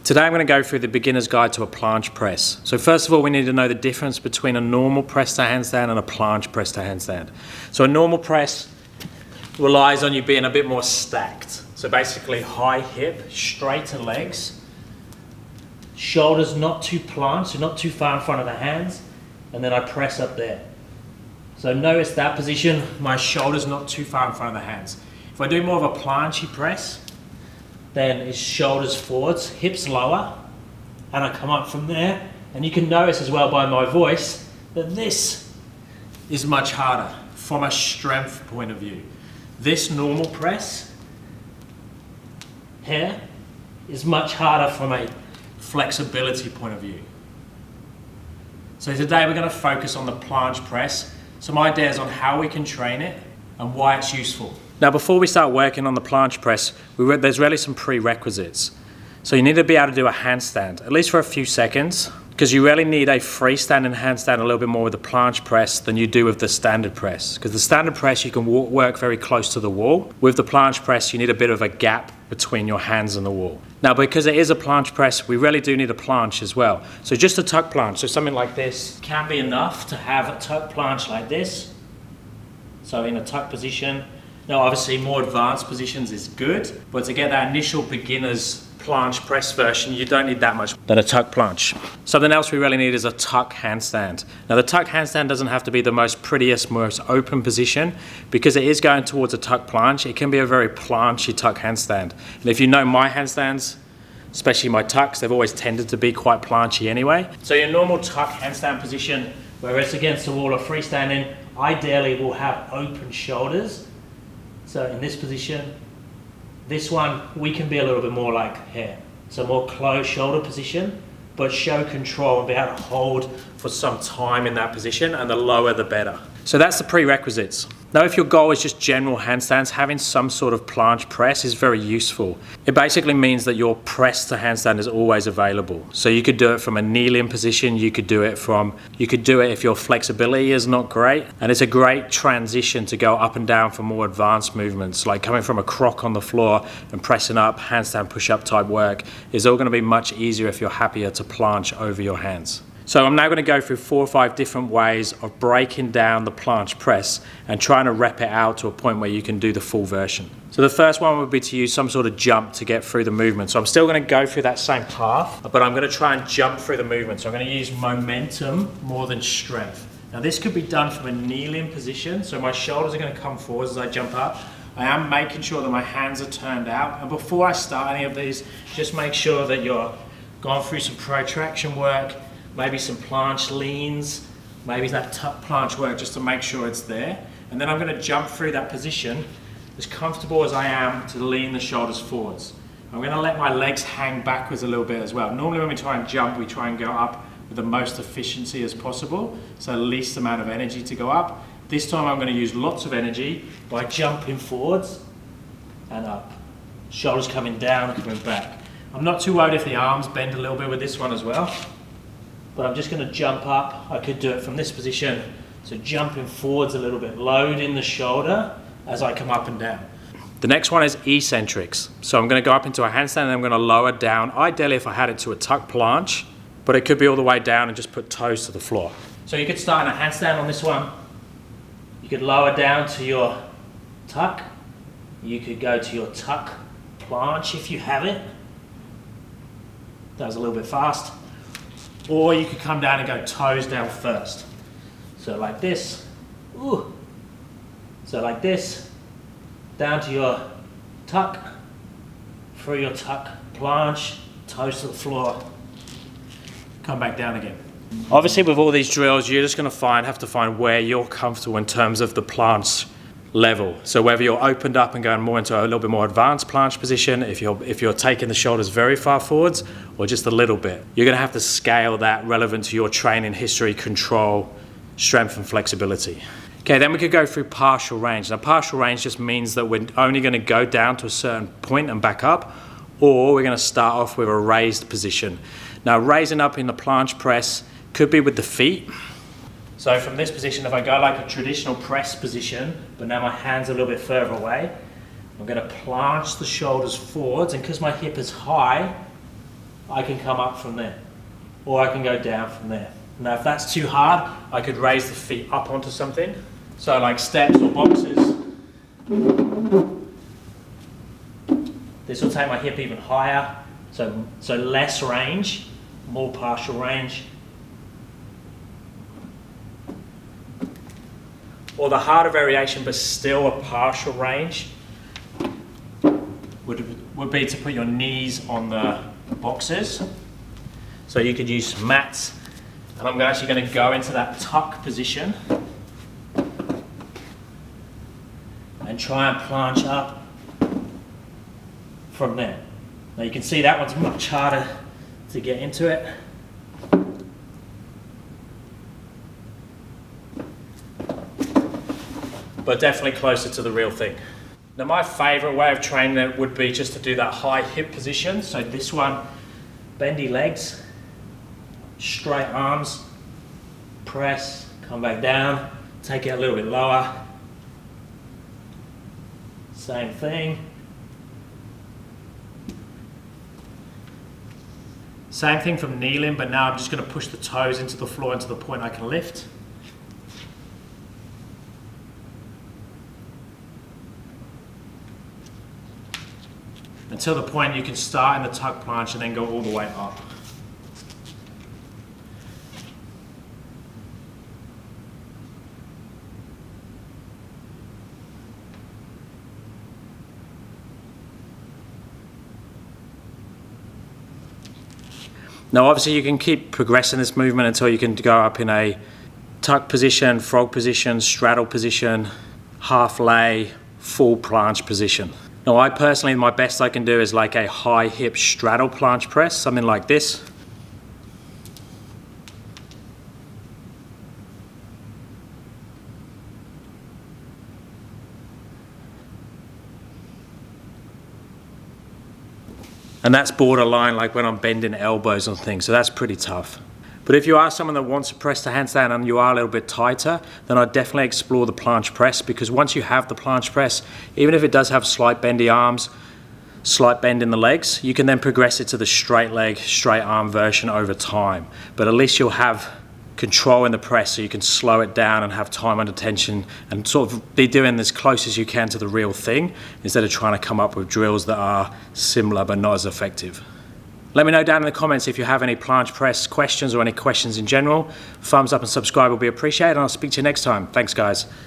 Today I'm going to go through the beginner's guide to a planche press. So first of all, we need to know the difference between a normal press to handstand and a planche press to handstand. So a normal press relies on you being a bit more stacked. So basically high hip, straighter legs, shoulders not too planche, so not too far in front of the hands, and then I press up there. So notice that position, my shoulders not too far in front of the hands. If I do more of a planche press, then it's shoulders forwards, hips lower, and I come up from there. And you can notice as well by my voice that this is much harder from a strength point of view. This normal press here is much harder from a flexibility point of view. So today we're going to focus on the planche press, some ideas on how we can train it and why it's useful. Now before we start working on the planche press, there's really some prerequisites. So you need to be able to do a handstand, at least for a few seconds, because you really need a freestanding handstand a little bit more with the planche press than you do with the standard press. Because the standard press you can work very close to the wall. With the planche press you need a bit of a gap between your hands and the wall. Now because it is a planche press, we really do need a planche as well. So just a tuck planche, so something like this can be enough to have a tuck planche like this. So in a tuck position. Now obviously more advanced positions is good, but to get that initial beginner's planche press version, you don't need that much than a tuck planche. Something else we really need is a tuck handstand. Now the tuck handstand doesn't have to be the most prettiest, most open position, because it is going towards a tuck planche. It can be a very planchy tuck handstand. And if you know my handstands, especially my tucks, they've always tended to be quite planchy anyway. So your normal tuck handstand position, where it's against the wall or freestanding, ideally will have open shoulders. So in this position, this one, we can be a little bit more like here. So more closed shoulder position, but show control and be able to hold for some time in that position, and the lower the better. So that's the prerequisites. Now if your goal is just general handstands, having some sort of planche press is very useful. It basically means that your press to handstand is always available. So you could do it from a kneeling position, you could do it if your flexibility is not great, and it's a great transition to go up and down for more advanced movements, like coming from a croc on the floor and pressing up, handstand push-up type work is all going to be much easier if you're happier to planche over your hands. So I'm now going to go through 4 or 5 different ways of breaking down the planche press and trying to rep it out to a point where you can do the full version. So the first one would be to use some sort of jump to get through the movement. So I'm still going to go through that same path, but I'm going to try and jump through the movement. So I'm going to use momentum more than strength. Now this could be done from a kneeling position. So my shoulders are going to come forward as I jump up. I am making sure that my hands are turned out. And before I start any of these, just make sure that you're going through some protraction work, maybe some planche leans, maybe that tuck planche work just to make sure it's there. And then I'm going to jump through that position as comfortable as I am to lean the shoulders forwards. I'm going to let my legs hang backwards a little bit as well. Normally when we try and jump, we try and go up with the most efficiency as possible, so least amount of energy to go up. This time I'm going to use lots of energy by jumping forwards and up. Shoulders coming down and coming back. I'm not too worried if the arms bend a little bit with this one as well. But I'm just going to jump up. I could do it from this position. So jumping forwards a little bit, loading the shoulder as I come up and down. The next one is eccentrics. So I'm going to go up into a handstand and I'm going to lower down, ideally if I had it to a tuck planche, but it could be all the way down and just put toes to the floor. So you could start in a handstand on this one. You could lower down to your tuck. You could go to your tuck planche if you have it. That was a little bit fast. Or you could come down and go toes down first. So like this, ooh. So like this, down to your tuck, through your tuck planche, toes to the floor, come back down again. Obviously with all these drills, you're just going to have to find where you're comfortable in terms of the planche level. So whether you're opened up and going more into a little bit more advanced planche position, if you're taking the shoulders very far forwards or just a little bit, you're going to have to scale that relevant to your training history, control, strength and flexibility. Okay, then we could go through partial range. Now partial range just means that we're only going to go down to a certain point and back up, or we're going to start off with a raised position. Now raising up in the planche press could be with the feet. So from this position, if I go like a traditional press position, but now my hand's a little bit further away, I'm going to planche the shoulders forwards, and because my hip is high, I can come up from there, or I can go down from there. Now if that's too hard, I could raise the feet up onto something. So like steps or boxes. This will take my hip even higher, so less range, more partial range. Or the harder variation but still a partial range would be to put your knees on the boxes. So you could use some mats, and I'm actually going to go into that tuck position and try and planche up from there. Now you can see that one's much harder to get into it. But definitely closer to the real thing. Now my favourite way of training it would be just to do that high hip position. So this one, bendy legs, straight arms, press, come back down, take it a little bit lower. Same thing. Same thing from kneeling, but now I'm just going to push the toes into the floor into the point I can lift. Until the point you can start in the tuck planche and then go all the way up. Now obviously you can keep progressing this movement until you can go up in a tuck position, frog position, straddle position, half lay, full planche position. Now I personally, my best I can do is like a high hip straddle planche press, something like this. And that's borderline like when I'm bending elbows and things, so that's pretty tough. But if you are someone that wants to press the handstand and you are a little bit tighter, then I'd definitely explore the planche press, because once you have the planche press, even if it does have slight bendy arms, slight bend in the legs, you can then progress it to the straight leg, straight arm version over time. But at least you'll have control in the press, so you can slow it down and have time under tension and sort of be doing as close as you can to the real thing, instead of trying to come up with drills that are similar but not as effective. Let me know down in the comments if you have any planche press questions or any questions in general. Thumbs up and subscribe will be appreciated, and I'll speak to you next time. Thanks guys.